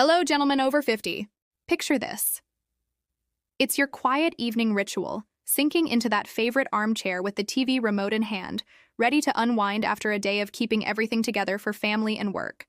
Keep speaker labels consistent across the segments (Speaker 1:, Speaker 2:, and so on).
Speaker 1: Hello, gentlemen over 50. Picture this. It's your quiet evening ritual, sinking into that favorite armchair with the TV remote in hand, ready to unwind after a day of keeping everything together for family and work.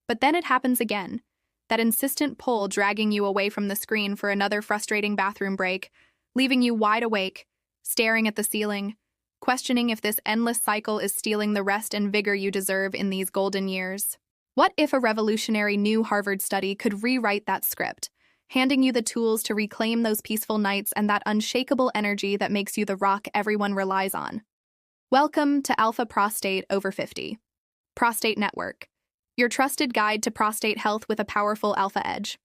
Speaker 1: But then it happens again, that insistent pull dragging you away from the screen for another frustrating bathroom break, leaving you wide awake, staring at the ceiling, questioning if this endless cycle is stealing the rest and vigor you deserve in these golden years. What if a revolutionary new Harvard study could rewrite that script, handing you the tools to reclaim those peaceful nights and that unshakable energy that makes you the rock everyone relies on? Welcome to Alpha Prostate Over 50, Prostate Network, your trusted guide to prostate health with a powerful alpha edge.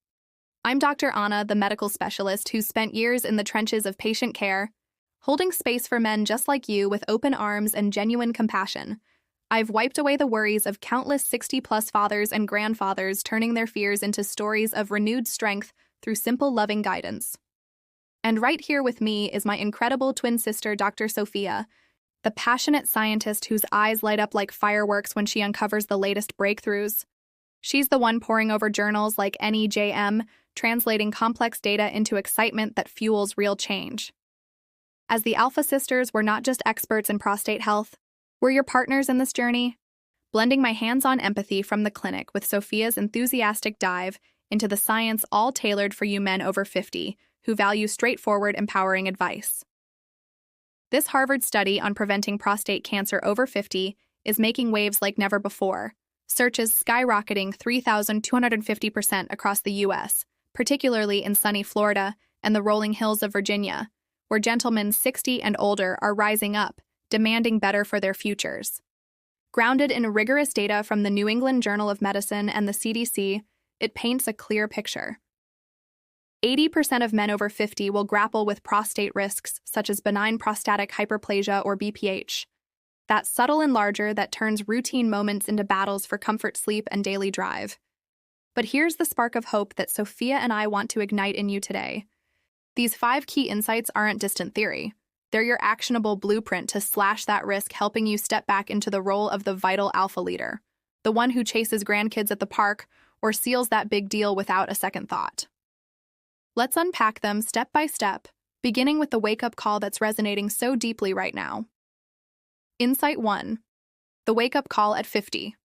Speaker 1: I'm Dr. Anna, the medical specialist who's spent years in the trenches of patient care, holding space for men just like you with open arms and genuine compassion. I've wiped away the worries of countless 60-plus fathers and grandfathers turning their fears into stories of renewed strength through simple, loving guidance. And right here with me is my incredible twin sister, Dr. Sofia, the passionate scientist whose eyes light up like fireworks when she uncovers the latest breakthroughs. She's the one poring over journals like NEJM, translating complex data into excitement that fuels real change. As the Alpha Sisters, we're not just experts in prostate health. We're your partners in this journey, blending my hands-on empathy from the clinic with Sofia's enthusiastic dive into the science all tailored for you men over 50 who value straightforward, empowering advice. This Harvard study on preventing prostate cancer over 50 is making waves like never before, searches skyrocketing 3,250% across the U.S., particularly in sunny Florida and the rolling hills of Virginia, where gentlemen 60 and older are rising up, demanding better for their futures. Grounded in rigorous data from the New England Journal of Medicine and the CDC, it paints a clear picture. 80% of men over 50 will grapple with prostate risks such as benign prostatic hyperplasia or BPH, that subtle enlarger that turns routine moments into battles for comfort sleep and daily drive. But here's the spark of hope that Sofia and I want to ignite in you today. These 5 key insights aren't distant theory. They're your actionable blueprint to slash that risk, helping you step back into the role of the vital alpha leader, the one who chases grandkids at the park or seals that big deal without a second thought. Let's unpack them step by step, beginning with the wake-up call that's resonating so deeply right now. Insight 1. The wake-up call at 50.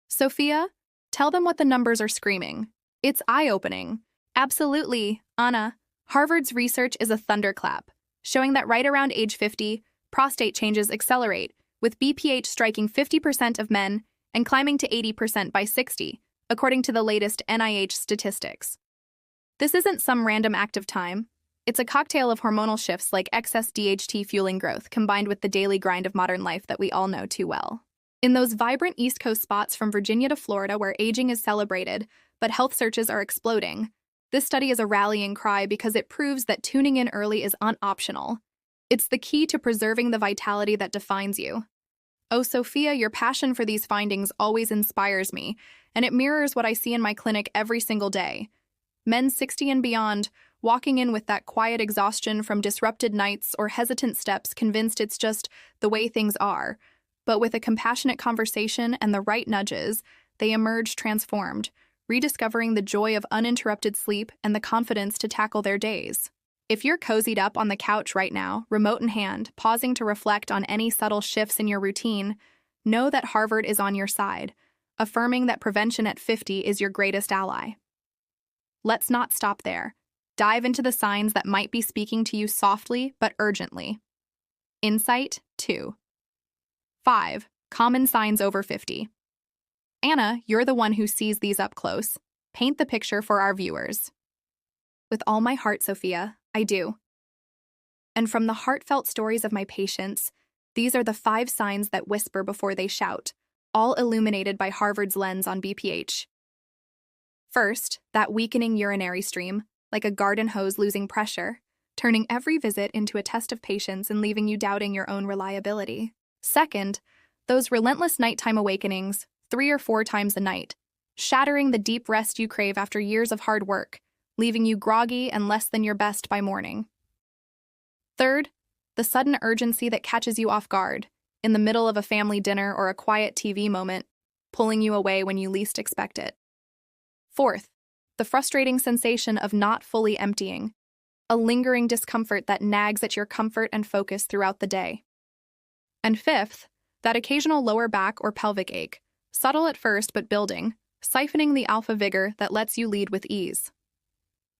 Speaker 1: Sofia, tell them what the numbers are screaming. It's eye-opening. Absolutely, Anna. Harvard's research is a thunderclap, showing that right around age 50, prostate changes accelerate, with BPH striking 50% of men and climbing to 80% by 60, according to the latest NIH statistics. This isn't some random act of time. It's a cocktail of hormonal shifts like excess DHT fueling growth combined with the daily grind of modern life that we all know too well. In those vibrant East Coast spots from Virginia to Florida where aging is celebrated, but health searches are exploding, this study is a rallying cry because it proves that tuning in early is unoptional. It's the key to preserving the vitality that defines you. Oh, Sofia, your passion for these findings always inspires me, and it mirrors what I see in my clinic every single day. Men 60 and beyond, walking in with that quiet exhaustion from disrupted nights or hesitant steps, convinced it's just the way things are. But with a compassionate conversation and the right nudges, they emerge transformed, rediscovering the joy of uninterrupted sleep and the confidence to tackle their days. If you're cozied up on the couch right now, remote in hand, pausing to reflect on any subtle shifts in your routine, know that Harvard is on your side, affirming that prevention at 50 is your greatest ally. Let's not stop there. Dive into the signs that might be speaking to you softly but urgently. Insight 2. 5. Common signs over 50. Anna, you're the one who sees these up close. Paint the picture for our viewers. With all my heart, Sofia, I do. And from the heartfelt stories of my patients, these are the 5 signs that whisper before they shout, all illuminated by Harvard's lens on BPH. First, that weakening urinary stream, like a garden hose losing pressure, turning every visit into a test of patience and leaving you doubting your own reliability. Second, those relentless nighttime awakenings, 3 or 4 times a night, shattering the deep rest you crave after years of hard work, leaving you groggy and less than your best by morning. Third, the sudden urgency that catches you off guard, in the middle of a family dinner or a quiet TV moment, pulling you away when you least expect it. Fourth, the frustrating sensation of not fully emptying, a lingering discomfort that nags at your comfort and focus throughout the day. And fifth, that occasional lower back or pelvic ache, subtle at first but building, siphoning the alpha vigor that lets you lead with ease.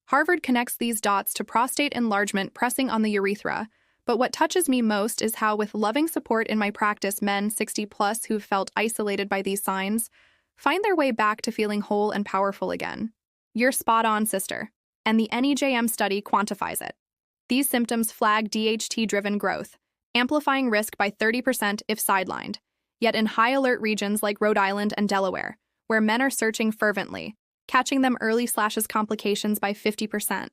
Speaker 1: Harvard connects these dots to prostate enlargement pressing on the urethra, but what touches me most is how, with loving support in my practice, men 60+ who've felt isolated by these signs find their way back to feeling whole and powerful again. You're spot on, sister, and the NEJM study quantifies it. These symptoms flag DHT-driven growth, amplifying risk by 30% if sidelined, yet in high-alert regions like Rhode Island and Delaware, where men are searching fervently, catching them early slashes complications by 50%.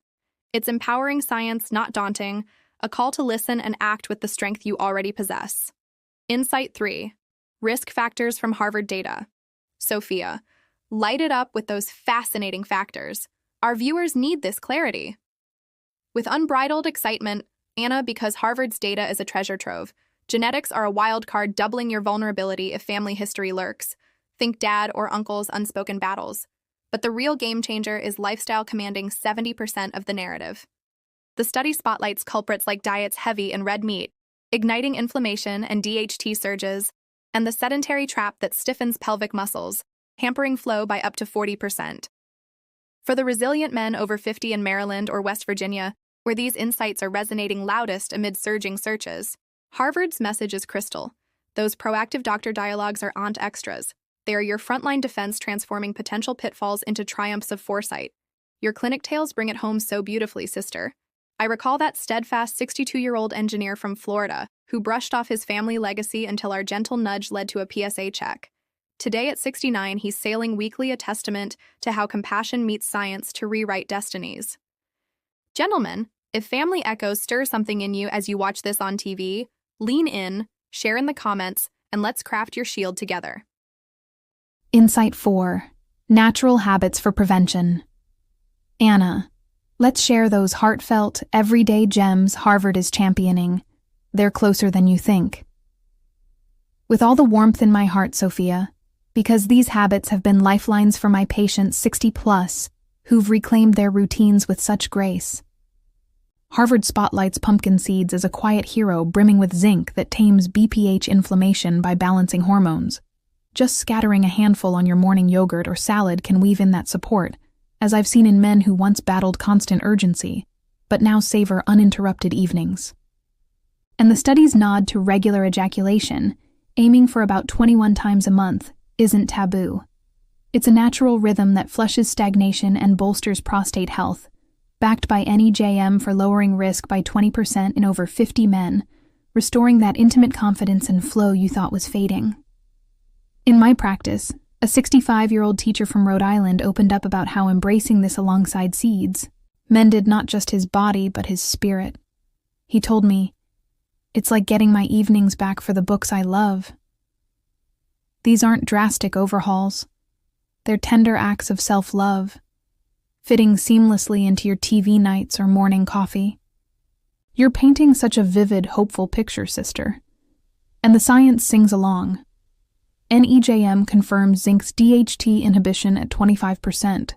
Speaker 1: It's empowering science, not daunting, a call to listen and act with the strength you already possess. Insight 3. Risk factors from Harvard data. Sofia, light it up with those fascinating factors. Our viewers need this clarity. With unbridled excitement, Anna, because Harvard's data is a treasure trove. Genetics are a wild card, doubling your vulnerability if family history lurks. Think dad or uncle's unspoken battles. But the real game changer is lifestyle, commanding 70% of the narrative. The study spotlights culprits like diets heavy in red meat, igniting inflammation and DHT surges, and the sedentary trap that stiffens pelvic muscles, hampering flow by up to 40%. For the resilient men over 50 in Maryland or West Virginia, where these insights are resonating loudest amid surging searches, Harvard's message is crystal. Those proactive doctor dialogues are aren't extras. They are your frontline defense, transforming potential pitfalls into triumphs of foresight. Your clinic tales bring it home so beautifully, sister. I recall that steadfast 62-year-old engineer from Florida who brushed off his family legacy until our gentle nudge led to a PSA check. Today at 69, he's sailing weekly, a testament to how compassion meets science to rewrite destinies. Gentlemen, if family echoes stir something in you as you watch this on TV, lean in, share in the comments, and let's craft your shield together.
Speaker 2: Insight 4. Natural habits for prevention. Anna, let's share those heartfelt, everyday gems Harvard is championing. They're closer than you think. With all the warmth in my heart, Sofia, because these habits have been lifelines for my patients 60+ who've reclaimed their routines with such grace. Harvard spotlights pumpkin seeds as a quiet hero brimming with zinc that tames BPH inflammation by balancing hormones. Just scattering a handful on your morning yogurt or salad can weave in that support, as I've seen in men who once battled constant urgency, but now savor uninterrupted evenings. And the study's nod to regular ejaculation, aiming for about 21 times a month, isn't taboo. It's a natural rhythm that flushes stagnation and bolsters prostate health, backed by NEJM for lowering risk by 20% in over 50 men, restoring that intimate confidence and flow you thought was fading. In my practice, a 65-year-old teacher from Rhode Island opened up about how embracing this alongside seeds mended not just his body but his spirit. He told me, "It's like getting my evenings back for the books I love." These aren't drastic overhauls. They're tender acts of self-love, fitting seamlessly into your TV nights or morning coffee. You're painting such a vivid, hopeful picture, sister. And the science sings along. NEJM confirms zinc's DHT inhibition at 25%,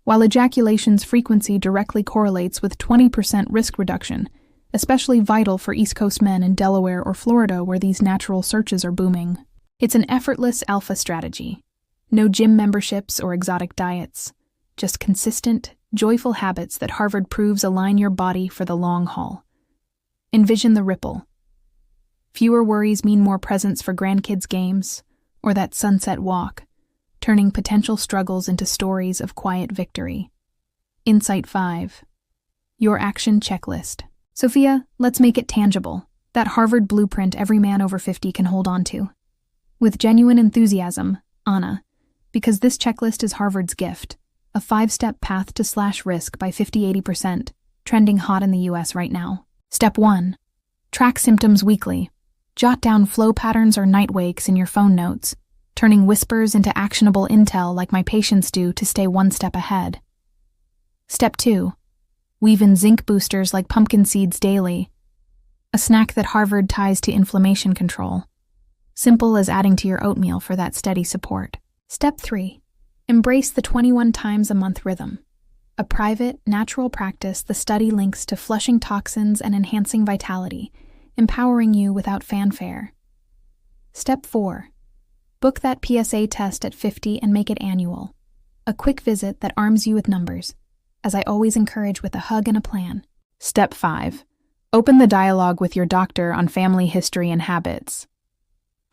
Speaker 2: while ejaculation's frequency directly correlates with 20% risk reduction, especially vital for East Coast men in Delaware or Florida where these natural searches are booming. It's an effortless alpha strategy. No gym memberships or exotic diets, just consistent, joyful habits that Harvard proves align your body for the long haul. Envision the ripple. Fewer worries mean more presence for grandkids' games, or that sunset walk, turning potential struggles into stories of quiet victory. Insight 5. Your action checklist. Sofia, let's make it tangible. That Harvard blueprint every man over 50 can hold on to. With genuine enthusiasm, Anna, because this checklist is Harvard's gift, a 5-step path to slash risk by 50-80%, trending hot in the US right now. Step 1. Track symptoms weekly. Jot down flow patterns or night wakes in your phone notes, turning whispers into actionable intel like my patients do to stay one step ahead. Step 2. Weave in zinc boosters like pumpkin seeds daily, a snack that Harvard ties to inflammation control. Simple as adding to your oatmeal for that steady support. Step 3. Embrace the 21 times a month rhythm. A private, natural practice the study links to flushing toxins and enhancing vitality, empowering you without fanfare. Step 4. Book that PSA test at 50 and make it annual. A quick visit that arms you with numbers, as I always encourage with a hug and a plan. Step 5. Open the dialogue with your doctor on family history and habits.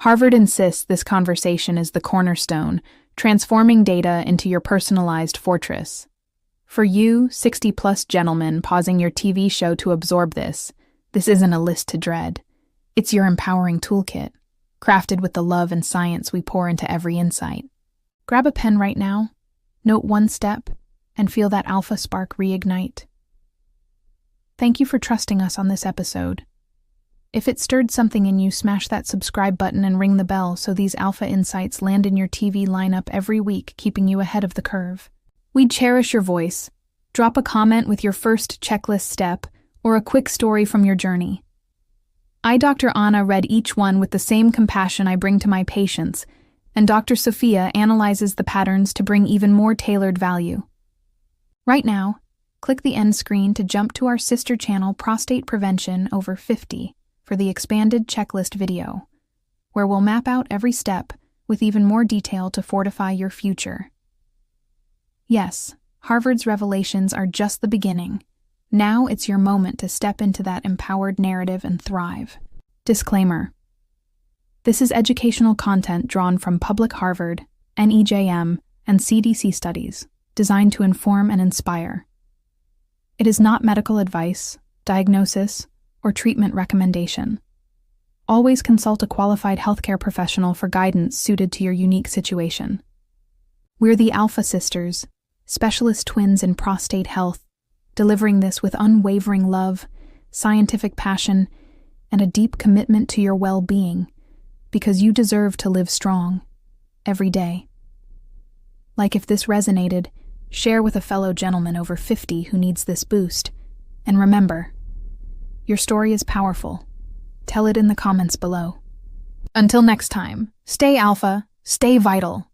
Speaker 2: Harvard insists this conversation is the cornerstone, transforming data into your personalized fortress. For you, 60-plus gentlemen pausing your TV show to absorb this isn't a list to dread. It's your empowering toolkit, crafted with the love and science we pour into every insight. Grab a pen right now, note one step, and feel that alpha spark reignite. Thank you for trusting us on this episode. If it stirred something in you, smash that subscribe button and ring the bell so these alpha insights land in your TV lineup every week, keeping you ahead of the curve. We'd cherish your voice. Drop a comment with your first checklist step or a quick story from your journey. I, Dr. Anna, read each one with the same compassion I bring to my patients, and Dr. Sofia analyzes the patterns to bring even more tailored value. Right now, click the end screen to jump to our sister channel, Prostate Prevention Over 50, for the expanded checklist video, where we'll map out every step with even more detail to fortify your future. Yes, Harvard's revelations are just the beginning. Now it's your moment to step into that empowered narrative and thrive. Disclaimer. This is educational content drawn from public Harvard, NEJM, and CDC studies, designed to inform and inspire. It is not medical advice, diagnosis, or treatment recommendation. Always consult a qualified healthcare professional for guidance suited to your unique situation. We're the Alpha Sisters, specialist twins in prostate health, delivering this with unwavering love, scientific passion, and a deep commitment to your well-being, because you deserve to live strong, every day. Like if this resonated, share with a fellow gentleman over 50 who needs this boost, and remember, your story is powerful. Tell it in the comments below. Until next time, stay alpha, stay vital,